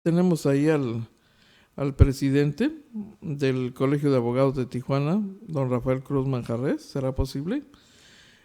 Tenemos ahí al presidente del Colegio de Abogados de Tijuana, don Rafael Cruz Manjarres. ¿Será posible?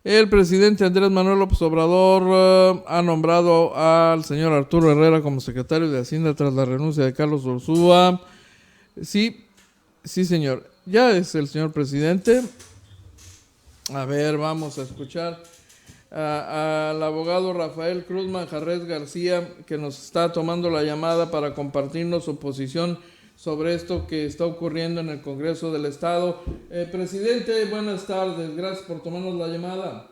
El presidente Andrés Manuel López Obrador ha nombrado al señor Arturo Herrera como secretario de Hacienda tras la renuncia de Carlos Ursúa. Sí, señor. Ya es el señor presidente. A ver, vamos a escuchar al abogado Rafael Cruz Manjarres García, que nos está tomando la llamada para compartirnos su posición sobre esto que está ocurriendo en el Congreso del Estado. Presidente, buenas tardes, gracias por tomarnos la llamada.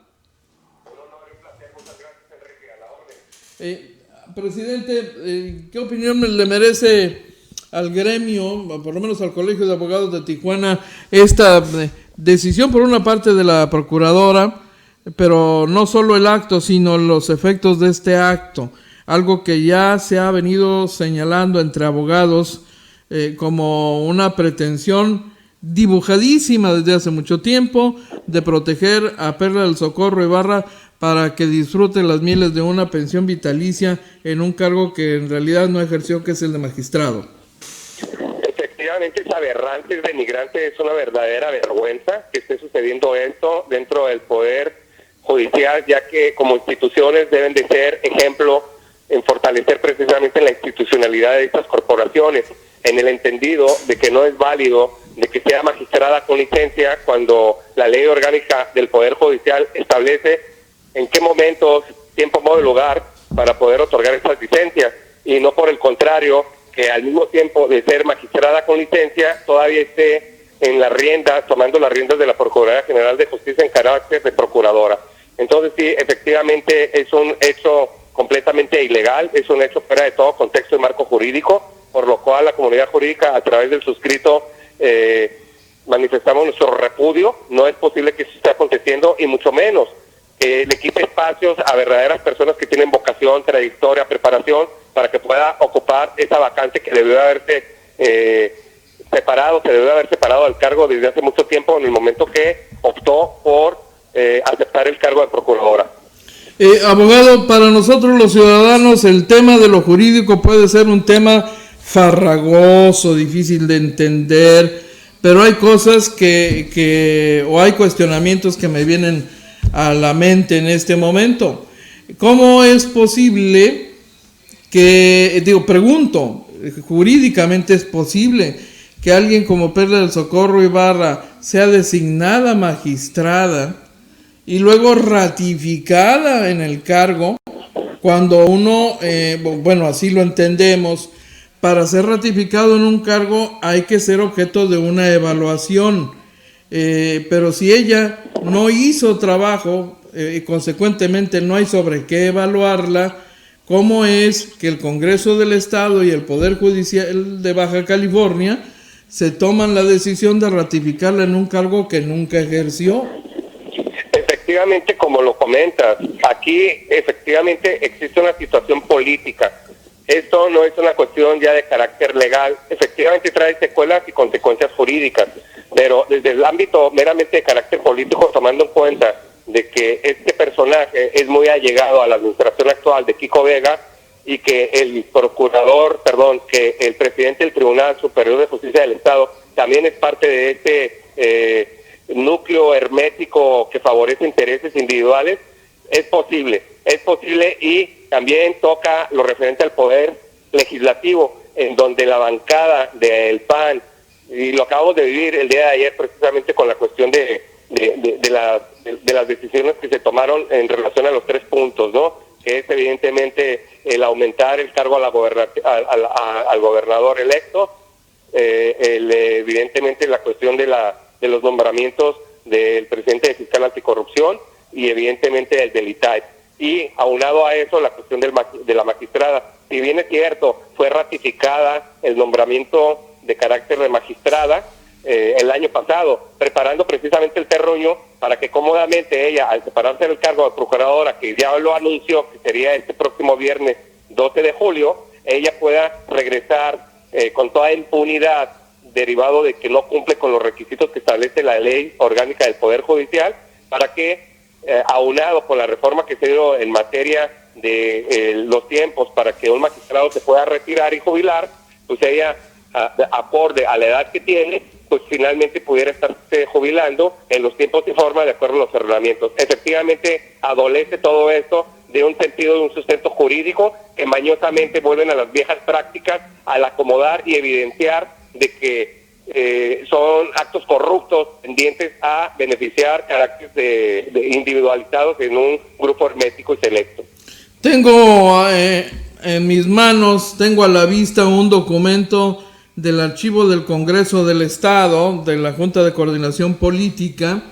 Un placer, muchas gracias, Enrique, a la orden. Presidente, ¿qué opinión le merece al gremio, por lo menos al Colegio de Abogados de Tijuana, esta decisión por una parte de la procuradora, pero no solo el acto, sino los efectos de este acto? Algo que ya se ha venido señalando entre abogados como una pretensión dibujadísima desde hace mucho tiempo de proteger a Perla del Socorro Ibarra para que disfrute las mieles de una pensión vitalicia en un cargo que en realidad no ejerció, que es el de magistrado. Efectivamente es aberrante, es denigrante, es una verdadera vergüenza que esté sucediendo esto dentro del Poder Judicial, ya que como instituciones deben de ser ejemplo en fortalecer precisamente la institucionalidad de estas corporaciones, en el entendido de que no es válido de que sea magistrada con licencia cuando la ley orgánica del Poder Judicial establece en qué momentos, tiempo, modo y lugar para poder otorgar estas licencias, y no por el contrario, que al mismo tiempo de ser magistrada con licencia todavía esté en las riendas, tomando las riendas de la Procuraduría General de Justicia en carácter de procuradora. Entonces sí, efectivamente es un hecho completamente ilegal, es un hecho fuera de todo contexto y marco jurídico, por lo cual la comunidad jurídica a través del suscrito manifestamos nuestro repudio. No es posible que eso esté aconteciendo, y mucho menos que le quite espacios a verdaderas personas que tienen vocación, trayectoria, preparación, para que pueda ocupar esa vacante que debió haberse se debió haber separado del cargo desde hace mucho tiempo, en el momento que optó por aceptar el cargo de procuradora. Abogado, para nosotros los ciudadanos el tema de lo jurídico puede ser un tema farragoso, difícil de entender, pero hay cosas o hay cuestionamientos que me vienen a la mente en este momento. ¿Cómo es posible pregunto, jurídicamente es posible que alguien como Perla del Socorro Ibarra sea designada magistrada y luego ratificada en el cargo, cuando uno, así lo entendemos, para ser ratificado en un cargo hay que ser objeto de una evaluación, pero si ella no hizo trabajo, consecuentemente no hay sobre qué evaluarla, ¿cómo es que el Congreso del Estado y el Poder Judicial de Baja California se toman la decisión de ratificarla en un cargo que nunca ejerció? Efectivamente, como lo comentas, aquí efectivamente existe una situación política. Esto no es una cuestión ya de carácter legal, efectivamente trae secuelas y consecuencias jurídicas, pero desde el ámbito meramente de carácter político, tomando en cuenta de que este personaje es muy allegado a la administración actual de Kiko Vega, y que que el presidente del Tribunal Superior de Justicia del Estado también es parte de este núcleo hermético que favorece intereses individuales, es posible, y también toca lo referente al poder legislativo, en donde la bancada del PAN, y lo acabamos de vivir el día de ayer precisamente con la cuestión de las decisiones que se tomaron en relación a los 3 puntos, ¿no? Que es evidentemente el aumentar el cargo al gobernador electo, evidentemente la cuestión de los nombramientos del presidente de Fiscal Anticorrupción, y evidentemente el del ITAI. Y aunado a eso, la cuestión de la magistrada. Si bien es cierto, fue ratificada el nombramiento de carácter de magistrada el año pasado, preparando precisamente el terruño para que cómodamente ella, al separarse del cargo de procuradora, que ya lo anunció que sería este próximo viernes 12 de julio, ella pueda regresar con toda impunidad, derivado de que no cumple con los requisitos que establece la ley orgánica del Poder Judicial, para que, aunado con la reforma que se dio en materia de los tiempos para que un magistrado se pueda retirar y jubilar, pues ella, acorde a la edad que tiene, pues finalmente pudiera estarse jubilando en los tiempos y forma de acuerdo a los reglamentos. Efectivamente, adolece todo esto de un sentido, de un sustento jurídico que mañosamente vuelven a las viejas prácticas al acomodar y evidenciar de que son actos corruptos tendientes a beneficiar caracteres de individualizados en un grupo hermético y selecto. Tengo en mis manos, tengo a la vista un documento del archivo del Congreso del Estado, de la Junta de Coordinación Política,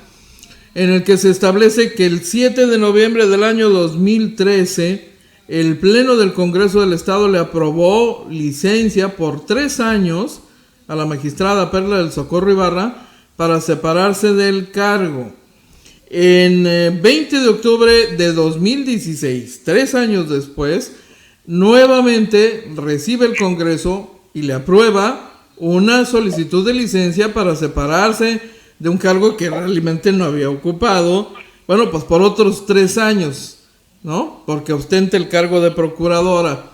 en el que se establece que el 7 de noviembre del año 2013, el Pleno del Congreso del Estado le aprobó licencia por 3 años a la magistrada Perla del Socorro Ibarra para separarse del cargo. En 20 de octubre de 2016, 3 años después, nuevamente recibe el Congreso y le aprueba una solicitud de licencia para separarse de un cargo que realmente no había ocupado, bueno, pues por otros 3 años, ¿no? Porque ostenta el cargo de procuradora.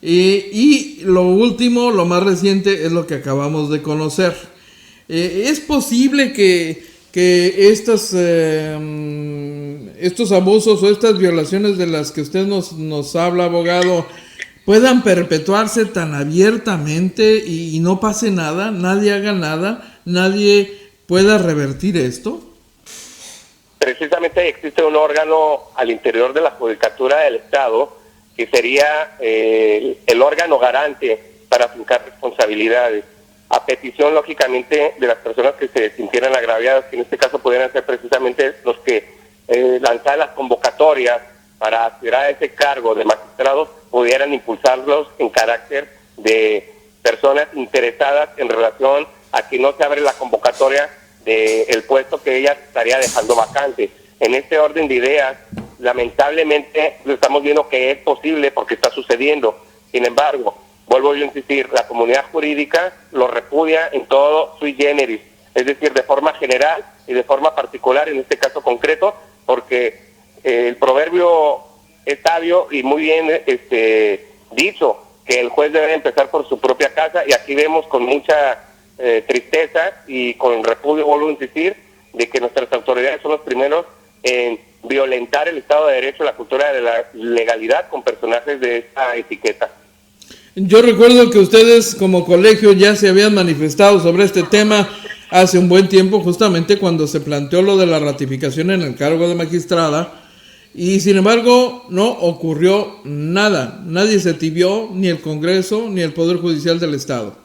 Y lo último, lo más reciente, es lo que acabamos de conocer. ¿Es posible que estos abusos o estas violaciones de las que usted nos habla, abogado, puedan perpetuarse tan abiertamente y no pase nada, nadie haga nada, nadie pueda revertir esto? Precisamente existe un órgano al interior de la Judicatura del Estado que sería el órgano garante para fincar responsabilidades, a petición, lógicamente, de las personas que se sintieran agraviadas, que en este caso pudieran ser precisamente los que lanzaran las convocatorias para aspirar a ese cargo de magistrados, pudieran impulsarlos en carácter de personas interesadas en relación a que no se abre la convocatoria del puesto que ella estaría dejando vacante. En este orden de ideas, lamentablemente estamos viendo que es posible porque está sucediendo. Sin embargo, vuelvo yo a insistir, la comunidad jurídica lo repudia en todo sui generis, es decir, de forma general y de forma particular en este caso concreto, porque el proverbio es sabio y muy bien dicho, que el juez debe empezar por su propia casa, y aquí vemos con mucha tristeza y con repudio, vuelvo a insistir, de que nuestras autoridades son los primeros en violentar el Estado de Derecho, la cultura de la legalidad con personajes de esta etiqueta. Yo recuerdo que ustedes como colegio ya se habían manifestado sobre este tema hace un buen tiempo, justamente cuando se planteó lo de la ratificación en el cargo de magistrada, y sin embargo no ocurrió nada, nadie se tibió, ni el Congreso ni el Poder Judicial del Estado.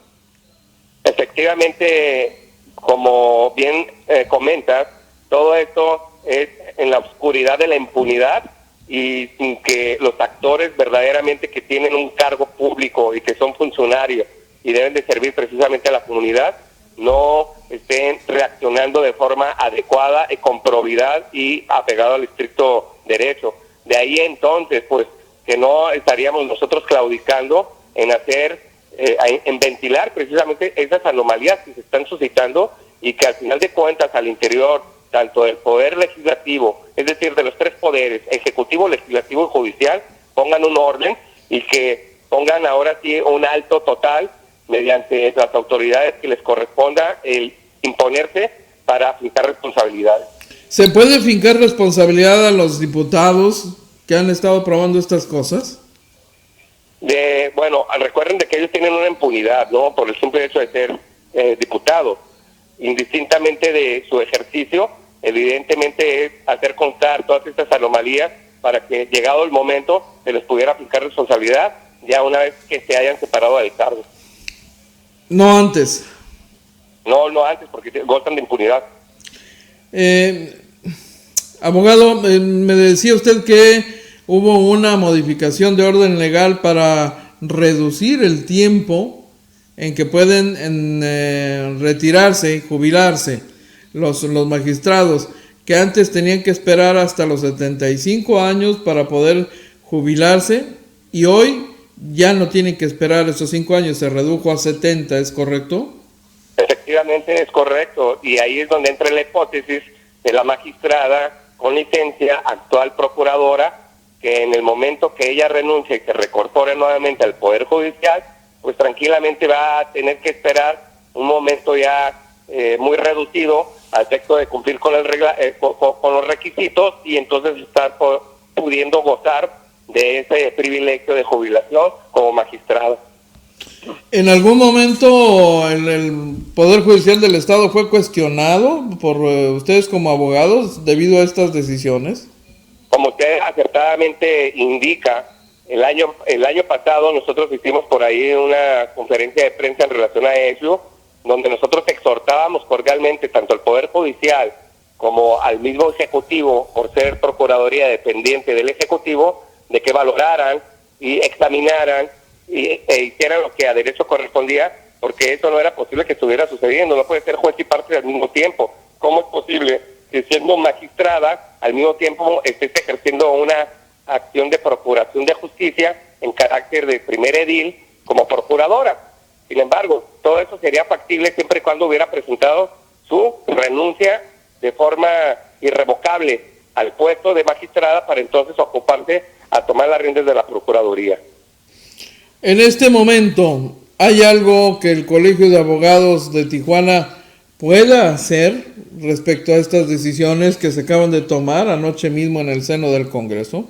Efectivamente, como bien comentas, todo esto es en la oscuridad de la impunidad y sin que los actores verdaderamente que tienen un cargo público y que son funcionarios y deben de servir precisamente a la comunidad no estén reaccionando de forma adecuada y con probidad y apegado al estricto derecho. De ahí entonces, pues, que no estaríamos nosotros claudicando en hacer, en ventilar precisamente esas anomalías que se están suscitando y que al final de cuentas al interior tanto del Poder Legislativo, es decir, de los 3 poderes, Ejecutivo, Legislativo y Judicial, pongan un orden y que pongan ahora sí un alto total mediante las autoridades que les corresponda el imponerse para fincar responsabilidades. ¿Se puede fincar responsabilidad a los diputados que han estado aprobando estas cosas? Bueno, recuerden de que ellos tienen una impunidad, ¿no? Por el simple hecho de ser diputados. Indistintamente de su ejercicio, evidentemente es hacer constar todas estas anomalías para que, llegado el momento, se les pudiera aplicar responsabilidad ya una vez que se hayan separado del cargo. No antes. No antes, porque gozan de impunidad. Abogado, me decía usted que hubo una modificación de orden legal para reducir el tiempo en que pueden retirarse y jubilarse los magistrados, que antes tenían que esperar hasta los 75 años para poder jubilarse, y hoy ya no tienen que esperar esos 5 años, se redujo a 70, ¿es correcto? Efectivamente es correcto, y ahí es donde entra la hipótesis de la magistrada con licencia, actual procuradora, que en el momento que ella renuncie y se recorpore nuevamente al Poder Judicial, pues tranquilamente va a tener que esperar un momento ya muy reducido al efecto de cumplir con con los requisitos y entonces estar pudiendo gozar de ese privilegio de jubilación como magistrado. ¿En algún momento el Poder Judicial del Estado fue cuestionado por ustedes como abogados debido a estas decisiones? Como usted acertadamente indica, el año pasado nosotros hicimos por ahí una conferencia de prensa en relación a eso, donde nosotros exhortábamos cordialmente tanto al Poder Judicial como al mismo Ejecutivo, por ser Procuraduría dependiente del Ejecutivo, de que valoraran y examinaran e hicieran lo que a derecho correspondía, porque eso no era posible que estuviera sucediendo. No puede ser juez y parte al mismo tiempo. ¿Cómo es posible que siendo magistrada al mismo tiempo estés ejerciendo una acción de procuración de justicia en carácter de primer edil como procuradora? Sin embargo, todo eso sería factible siempre y cuando hubiera presentado su renuncia de forma irrevocable al puesto de magistrada para entonces ocuparse a tomar las riendas de la Procuraduría. En este momento, ¿hay algo que el Colegio de Abogados de Tijuana pueda hacer respecto a estas decisiones que se acaban de tomar anoche mismo en el seno del Congreso?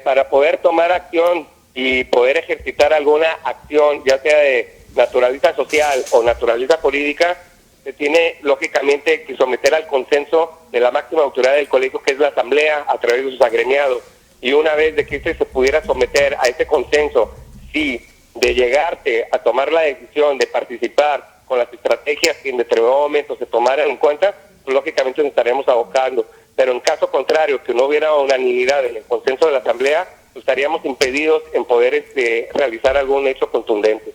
Para poder tomar acción y poder ejercitar alguna acción, ya sea de naturaleza social o naturaleza política, se tiene lógicamente que someter al consenso de la máxima autoridad del colegio, que es la Asamblea, a través de sus agremiados. Y una vez de que se pudiera someter a ese consenso, sí, de llegarte a tomar la decisión de participar con las estrategias que en determinado momento se tomaran en cuenta, pues lógicamente nos estaremos abocando. Pero en caso contrario, que no hubiera unanimidad en el consenso de la Asamblea, pues estaríamos impedidos en poder realizar algún hecho contundente.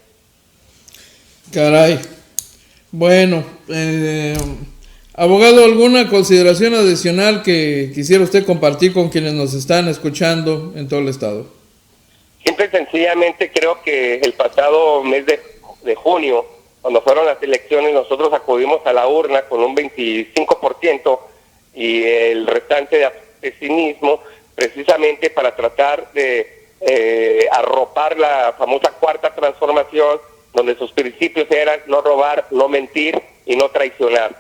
Caray. Bueno, abogado, ¿alguna consideración adicional que quisiera usted compartir con quienes nos están escuchando en todo el estado? Simple y sencillamente creo que el pasado mes de junio, cuando fueron las elecciones, nosotros acudimos a la urna con un 25% y el restante de pesimismo, precisamente para tratar de arropar la famosa cuarta transformación, donde sus principios eran no robar, no mentir y no traicionar,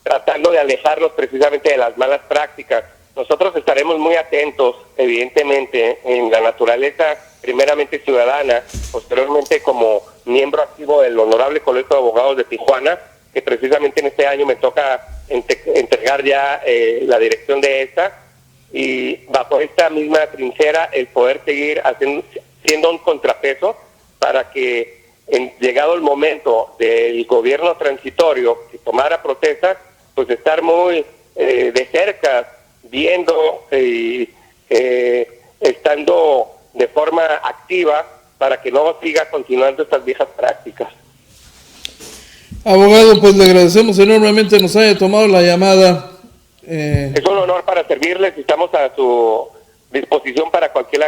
tratando de alejarlos precisamente de las malas prácticas. Nosotros estaremos muy atentos, evidentemente, en la naturaleza primeramente ciudadana, posteriormente como miembro activo del Honorable Colegio de Abogados de Tijuana, que precisamente en este año me toca entregar ya la dirección de esta, y bajo esta misma trinchera el poder seguir siendo un contrapeso para que llegado el momento del gobierno transitorio que tomara protesta, pues estar muy de cerca, viendo y estando de forma activa para que no siga continuando estas viejas prácticas. Abogado, pues le agradecemos enormemente nos haya tomado la llamada. Es un honor para servirles y estamos a su disposición para cualquier